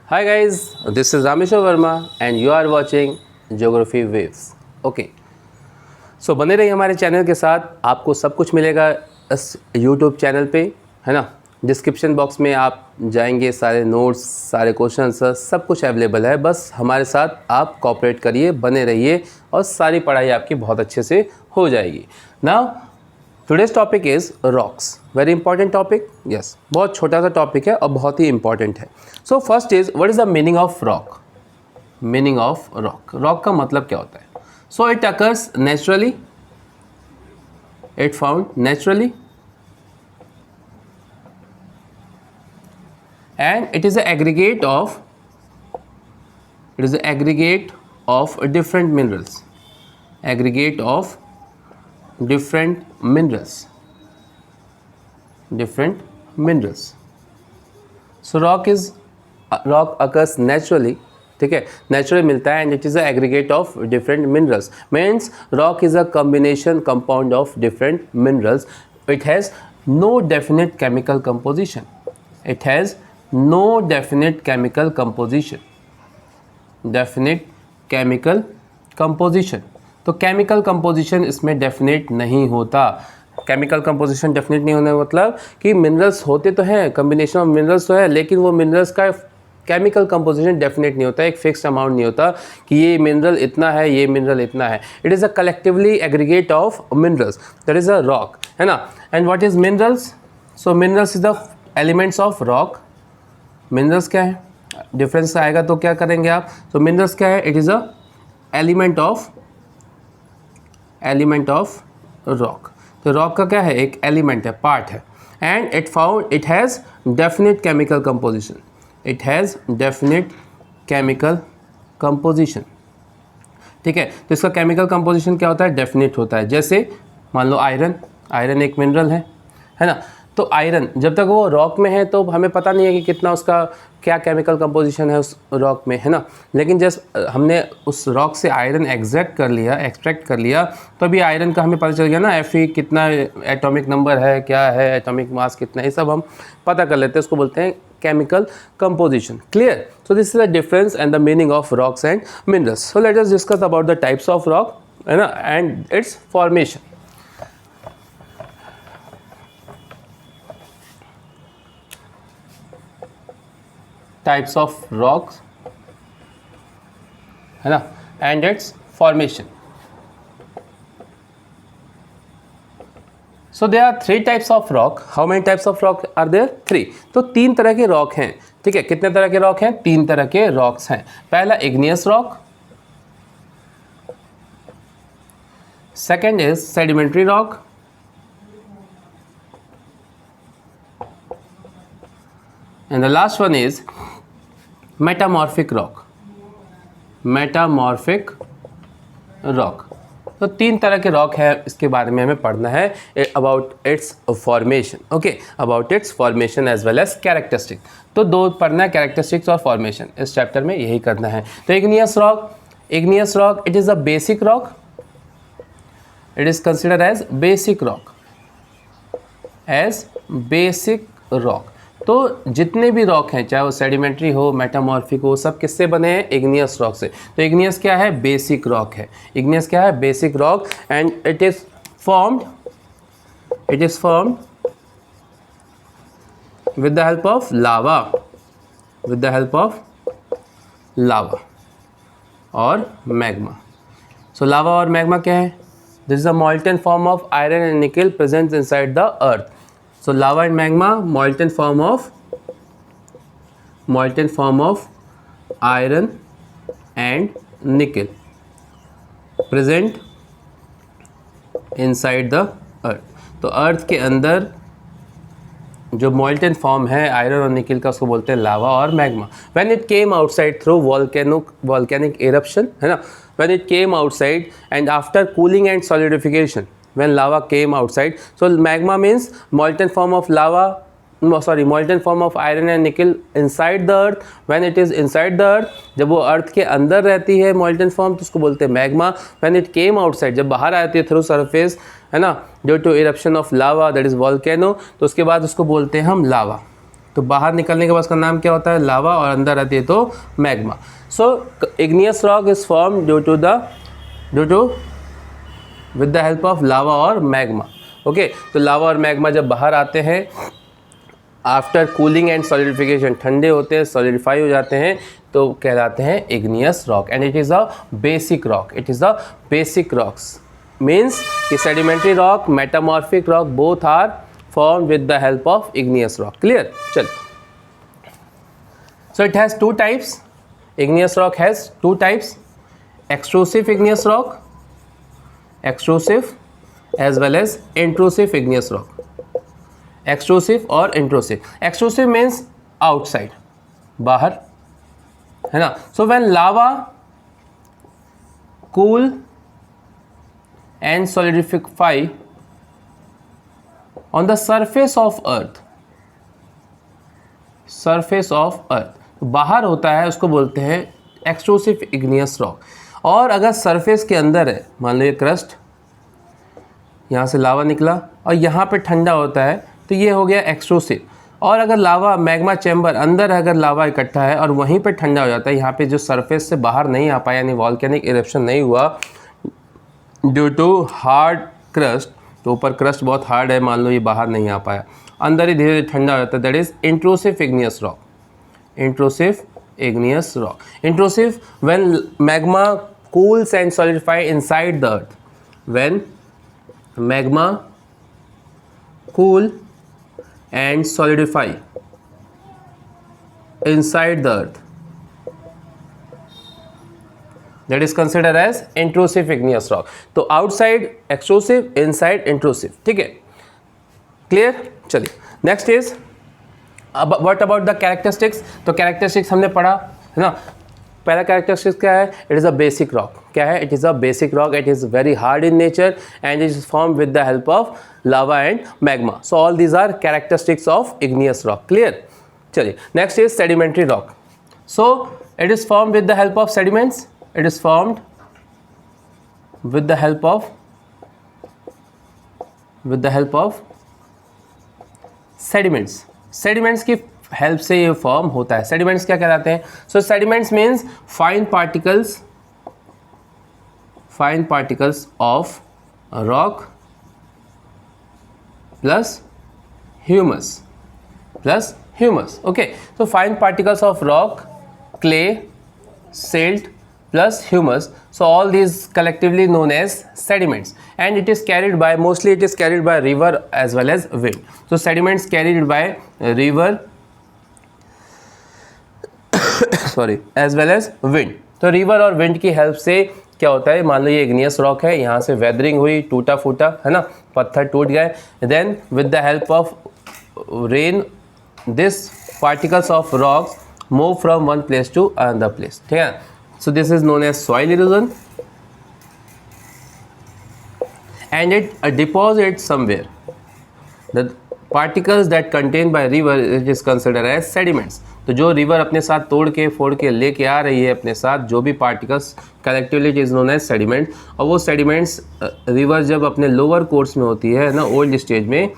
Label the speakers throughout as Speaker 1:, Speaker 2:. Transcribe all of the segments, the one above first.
Speaker 1: Hi guys, this is Rameshwar Verma and you are watching Geography Waves. Okay. So बने रहिए हमारे channel के साथ, आपको सब कुछ मिलेगा इस YouTube चैनल पे, है ना। डिस्क्रिप्शन बॉक्स में आप जाएंगे, सारे नोट्स, सारे क्वेश्चन आंसर सब कुछ अवेलेबल है। बस हमारे साथ आप कोऑपरेट करिए, बने रहिए और सारी पढ़ाई आपकी बहुत अच्छे से हो जाएगी। Now today's topic is rocks. Very important topic, yes, बहुत छोटा सा टॉपिक है और बहुत ही इंपॉर्टेंट है। So first is what is the meaning of rock. Meaning of rock, rock का मतलब क्या होता है? So it occurs naturally, it found naturally and it is an aggregate of different minerals, aggregate of different minerals. So rock occurs naturally, ठीक है, naturally मिलता है, and it is a aggregate of different minerals. Means rock is a combination compound of different minerals. It has no definite chemical composition, it has no definite chemical composition, definite chemical composition। तो chemical composition इसमें definite नहीं होता। Chemical composition definite नहीं होने मतलब कि minerals होते तो हैं, कॉम्बिनेशन ऑफ मिनरल्स तो है, लेकिन वो मिनरल्स का केमिकल कंपोजिशन डेफिनेट नहीं होता, एक फिक्स्ड अमाउंट नहीं होता कि ये मिनरल इतना है, ये मिनरल इतना है। It is a collectively aggregate of minerals, that is a rock, है ना। And what is minerals? So minerals is the elements of rock. Minerals क्या है, डिफरेंस आएगा तो क्या करेंगे आप? तो मिनरल्स क्या है? It is a element of rock. तो रॉक का क्या है? एक एलिमेंट है, पार्ट है। And it has definite chemical composition, it has definite chemical composition, ठीक है। तो इसका केमिकल कंपोजिशन क्या होता है? डेफिनेट होता है। जैसे मान लो आयरन एक मिनरल है ना। तो आयरन जब तक वो रॉक में है तो हमें पता नहीं है कि कितना उसका क्या केमिकल कंपोजिशन है उस रॉक में, है ना। लेकिन जब हमने उस रॉक से आयरन एक्सट्रैक्ट कर लिया तो अभी आयरन का हमें पता चल गया ना, Fe कितना एटॉमिक नंबर है, क्या है, एटॉमिक मास कितना है, ये सब हम पता कर लेते हैं। उसको बोलते हैं chemical composition. Clear? So this is the difference and the meaning of rocks and minerals. So let us discuss about the types of rock, है ना, and its formation. Types of rocks, है ना, and its formation. So there are 3 types of rock. How many types of rock are there? 3। तो 3 तरह के rock हैं, ठीक है। कितने तरह के रॉक हैं? 3 तरह के रॉक्स हैं। पहला igneous rock, second is sedimentary rock, and the last one is metamorphic rock, metamorphic rock। तो 3 तरह के रॉक है, इसके बारे में हमें पढ़ना है, about its formation, okay, about its formation as well as characteristic. तो 2 पढ़ना है, कैरेक्टरिस्टिक्स और फॉर्मेशन, इस चैप्टर में यही करना है। तो igneous rock it is a basic rock, it is considered as basic rock, तो जितने भी रॉक हैं, चाहे वो सेडिमेंट्री हो, मेटामॉर्फिक हो, सब किससे बने हैं? इग्नियस रॉक से। तो इग्नियस क्या है? बेसिक रॉक है। इग्नियस क्या है? Basic rock. And it is formed with the help of lava और मैग्मा। सो लावा और मैग्मा क्या है? This is a molten form of iron and nickel present inside the earth. So lava and magma, molten form of iron and nickel present inside the earth. तो अर्थ के अंदर जो molten form है iron और निकल का, उसको बोलते हैं लावा और magma. When it came outside through volcanic eruption, है ना, when it came outside and after cooling and solidification, when lava came outside, so magma means molten form of molten form of iron and nickel inside the earth. When it is inside the earth, जब वो अर्थ के अंदर रहती है molten form, तो उसको बोलते हैं magma. When it came outside, जब बाहर आती है थ्रू सरफेस, है ना, due to eruption of lava, that is volcano, तो उसके बाद उसको बोलते हैं हम लावा। तो बाहर निकलने के बाद उसका नाम क्या होता है, लावा, और अंदर आती है तो magma. So igneous rock is form due to with the help of lava और मैग्मा. ओके, तो लावा और मैग्मा जब बाहर आते हैं आफ्टर कूलिंग एंड सॉलिडिफिकेशन, ठंडे होते हैं, सॉलिडिफाई हो जाते हैं, तो कहलाते हैं igneous rock. And it is a basic rock. It is a basic rocks means कि sedimentary rock, metamorphic rock, both are form with the help of igneous rock. Clear? चल, so it has two types. Igneous rock has two types, extrusive igneous rock, extrusive as well as intrusive igneous rock. Extrusive और intrusive. Extrusive means outside, बाहर, है ना. So when lava cool and solidify on the surface of earth, surface of earth, बाहर होता है, उसको बोलते हैं एक्सट्रूसिव इग्नियस रॉक. और अगर सरफेस के अंदर है, मान लो ये क्रस्ट, यहाँ से लावा निकला और यहाँ पे ठंडा होता है, तो ये हो गया एक्सट्रूसिव. और अगर लावा मैग्मा चैम्बर अंदर है, अगर लावा इकट्ठा है और वहीं पे ठंडा हो जाता है, यहाँ पे जो सरफेस से बाहर नहीं आ पाया, यानी वॉल्केनिक इरप्शन नहीं हुआ ड्यू टू हार्ड क्रस्ट, तो ऊपर क्रस्ट बहुत हार्ड है, मान लो ये बाहर नहीं आ पाया, अंदर ही धीरे धीरे ठंडा हो जाता है, that is intrusive igneous rock. Intrusive igneous rock. Intrusive when magma cools and solidify inside the earth. When magma cool and solidify inside the earth, that is considered as intrusive igneous rock. तो outside extrusive, inside intrusive. ठीक है, clear? चलिए, next is what about the characteristics. तो characteristics हमने पढ़ा, है ना. पहला कैरेक्टरिस्टिक्स क्या है, it is a basic rock. क्या है, it is a basic rock. It is very hard in nature and it is form with the help of lava and magma. So all these are characteristics of igneous rock. Clear? चलिए, next is sedimentary rock. So it is form with the help of sediments. It is formed with the help of sediments. Sediments की help से ये form होता है. Sediments क्या कहलाते हैं? So sediments means fine particles of rock plus humus. Okay, तो fine particles of rock, clay, silt plus humus. So all these collectively known as sediments, and it is carried by, mostly it is carried by river as well as wind. So sediments carried by river sorry as well as wind. तो river और wind की help से क्या होता है, मान लो ये igneous rock है, यहाँ से वेदरिंग हुई, टूटा फूटा, है ना, पत्थर टूट गए, then with the help of rain this particles of rocks move from one place to another place. ठीक है, so this is known as soil erosion and it deposit somewhere the particles that contained by river it is considered as sediments. तो जो river अपने साथ तोड़ के फोड़ के लेके आ रही है अपने साथ जो भी particles, collectively it is known as sediment. और वो सेडिमेंट्स रिवर जब अपने लोअर कोर्स में होती है ना, ओल्ड स्टेज में,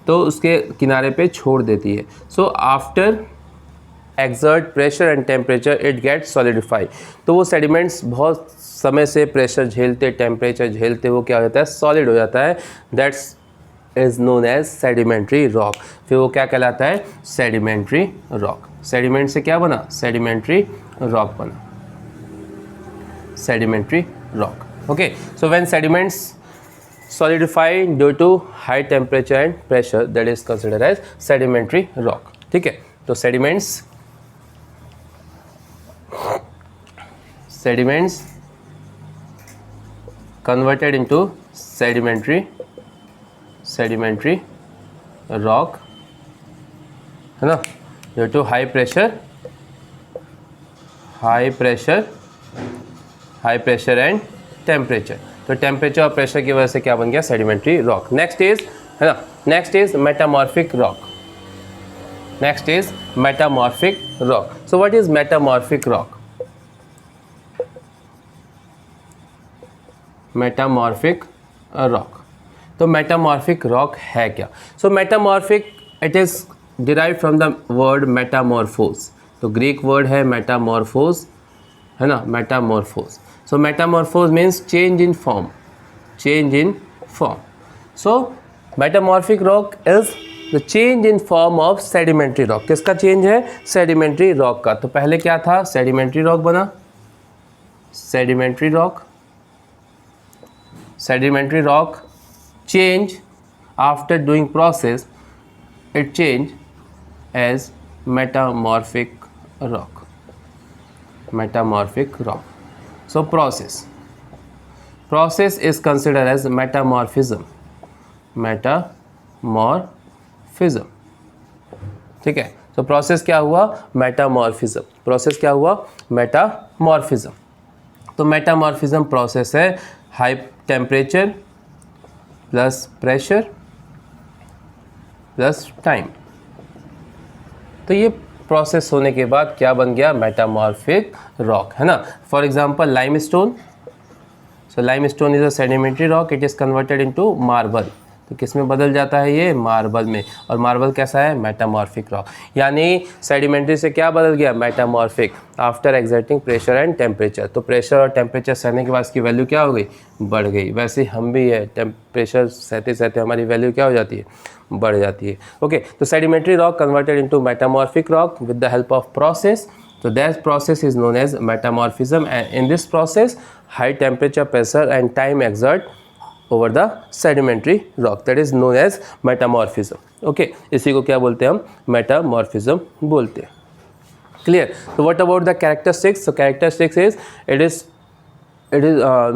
Speaker 1: तो उसके किनारे पे छोड़ देती है. So after exert pressure and temperature it get solidify. तो वो सेडिमेंट्स बहुत समय से प्रेशर झेलते, टेम्परेचर झेलते, वो क्या हो जाता है, सॉलिड हो जाता है. That's is known as sedimentary rock. फिर वो क्या कहलाता है, सेडिमेंट्री रॉक. सेडिमेंट से क्या बना, सेडिमेंट्री रॉक बना, sedimentary rock. Okay, so when sediments solidify due to high temperature and pressure, that is considered as sedimentary rock. ठीक है, तो sediments converted into sedimentary rock, है ना, due to high pressure and temperature. तो temperature और pressure की वजह से क्या बन गया, सेडिमेंट्री रॉक. नेक्स्ट इज, है ना, next is metamorphic rock. Next is metamorphic rock. So what is metamorphic rock? Metamorphic rock. तो मेटामॉर्फिक रॉक है क्या? So metamorphic, it is derive from the word metamorphose. तो ग्रीक वर्ड है metamorphose, है ना, metamorphose. So metamorphose means change in form, change in form. So metamorphic rock is the change in form of sedimentary rock. किसका change है? Sedimentary rock का। तो पहले क्या था? सेडिमेंट्री रॉक बना, sedimentary rock, sedimentary rock change after doing process, it change as metamorphic rock, metamorphic rock. So process is considered as metamorphism, metamorphism, ठीक है। तो प्रोसेस क्या हुआ? मेटामॉर्फिज्म। प्रोसेस क्या हुआ? मेटामॉर्फिज्म। तो मेटामॉर्फिज्म प्रोसेस है high temperature plus pressure plus time. तो ये प्रोसेस होने के बाद क्या बन गया? मेटामॉर्फिक रॉक, है ना। For example limestone. So limestone is a sedimentary rock, it is converted into marble. तो किस में बदल जाता है? ये मार्बल में। और मार्बल कैसा है? Metamorphic rock. यानी सेडिमेंट्री से क्या बदल गया? Metamorphic, after exerting pressure and temperature. तो प्रेशर और टेम्परेचर सहने के बाद इसकी वैल्यू क्या हो गई? बढ़ गई। वैसे हम भी है, टेम्परेचर सहते सहते हमारी वैल्यू क्या हो जाती है? बढ़ जाती है। ओके, तो sedimentary rock converted into metamorphic rock with the help of process. So that process is known as metamorphism, and in this process high temperature, pressure and time exert over the sedimentary rock, that is known as metamorphism. Okay, इसी को क्या बोलते हैं हम? metamorphism बोलते हैं। Clear? So what about the characteristics? So characteristics is it is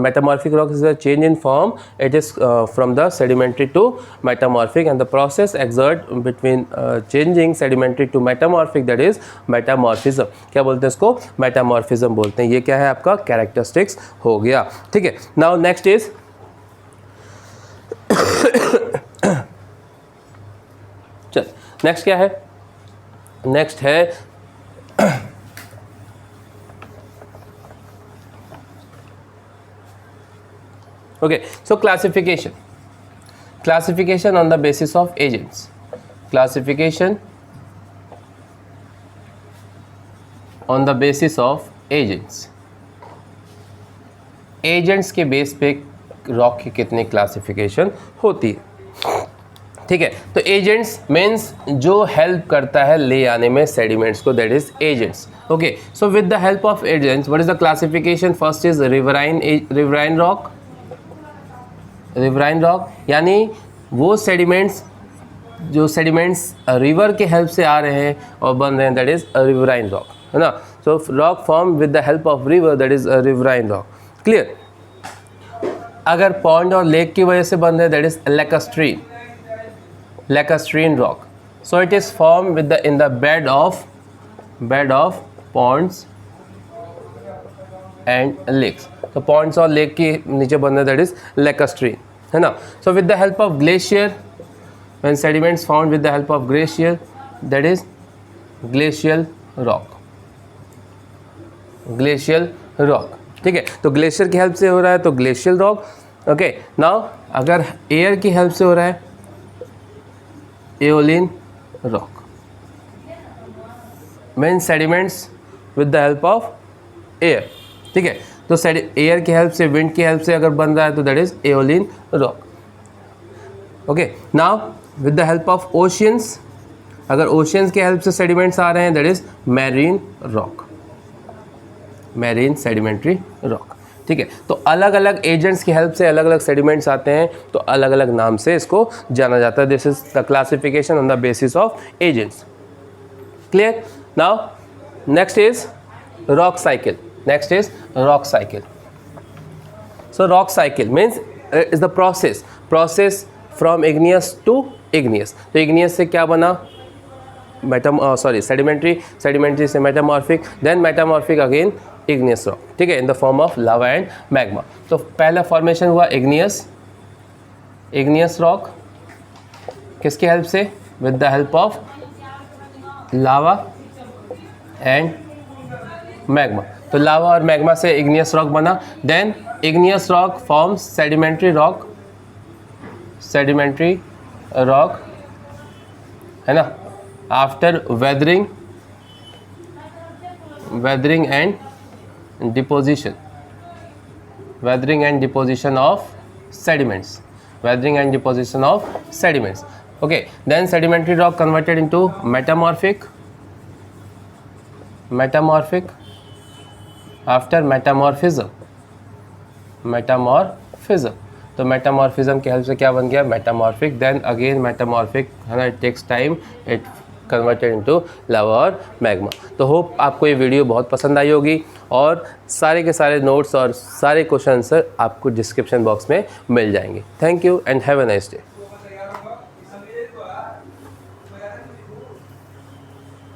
Speaker 1: metamorphic rock is a change in form. It is from the sedimentary to metamorphic, and the process exert between changing sedimentary to metamorphic, that is metamorphism. क्या बोलते हैं इसको? metamorphism बोलते हैं। ये क्या है? आपका characteristics हो गया, ठीक है। Now next is चल नेक्स्ट क्या है? नेक्स्ट है okay, so classification on the basis of agents, classification on the basis of agents, agents के बेस पे रॉक की कितनी क्लासिफिकेशन होती है, ठीक है। तो एजेंट्स मीन्स जो हेल्प करता है ले आने में सेडिमेंट्स को, that is agents. Okay, so with the help of agents what is the classification? First is riverine rock, riverine rock यानी वो सेडिमेंट्स जो सेडिमेंट्स रिवर के हेल्प से आ रहे हैं और बन रहे हैं, दैट इज रिवराइन रॉक, है ना। So rock form with the help of river, that is riverine rock. Clear? अगर पॉन्ड और लेक की वजह से बन रहे हैं, that is lacustrine, lacustrine rock. So it is form with the in the bed of ponds and lakes. तो ponds और लेक के नीचे बन रहे हैं, दैट इज लैकस्ट्रीन, है ना। So with the help of glacier, when sediments found with the help of glacier, that is glacial rock, glacial rock, ठीक है। तो ग्लेशियर की हेल्प से हो रहा है तो ग्लेशियल रॉक। ओके, नाउ अगर एयर की हेल्प से हो रहा है, aeolian rock, mean sediments with the help of air, ठीक है। तो एयर की हेल्प से, विंड की हेल्प से अगर बन रहा है तो that is aeolian rock. Okay, now with the help of oceans, अगर ओशियंस की हेल्प से सेडिमेंट्स आ रहे हैं, that is marine rock, marine sedimentary rock, ठीक है। तो अलग अलग एजेंट्स की हेल्प से अलग अलग सेडिमेंट्स आते हैं, तो अलग अलग नाम से इसको जाना जाता है। This is the classification on the basis of agents. Clear? Now next is rock cycle, next is rock cycle. So rock cycle means is the process from igneous to igneous. तो igneous से क्या बना? sedimentary से metamorphic, then metamorphic again igneous rock, ठीक है, in the form of lava and magma. तो पहला formation हुआ igneous rock, किसकी हेल्प से? with the help of lava and magma. तो लावा और मैग्मा से इग्नियस रॉक बना। Then igneous rock forms sedimentary rock, है ना, after weathering and deposition of sediments. Okay, then sedimentary rock converted into metamorphic after metamorphism. तो metamorphism के help से क्या बन गया, मेटामॉर्फिक. देन अगेन मेटामॉर्फिक है ना, it takes time, it converted into lava और मैग्मा. तो होप आपको ये वीडियो बहुत पसंद आई होगी, और सारे के सारे नोट्स और सारे क्वेश्चन आंसर आपको डिस्क्रिप्शन बॉक्स में मिल जाएंगे. Thank you and have a nice day.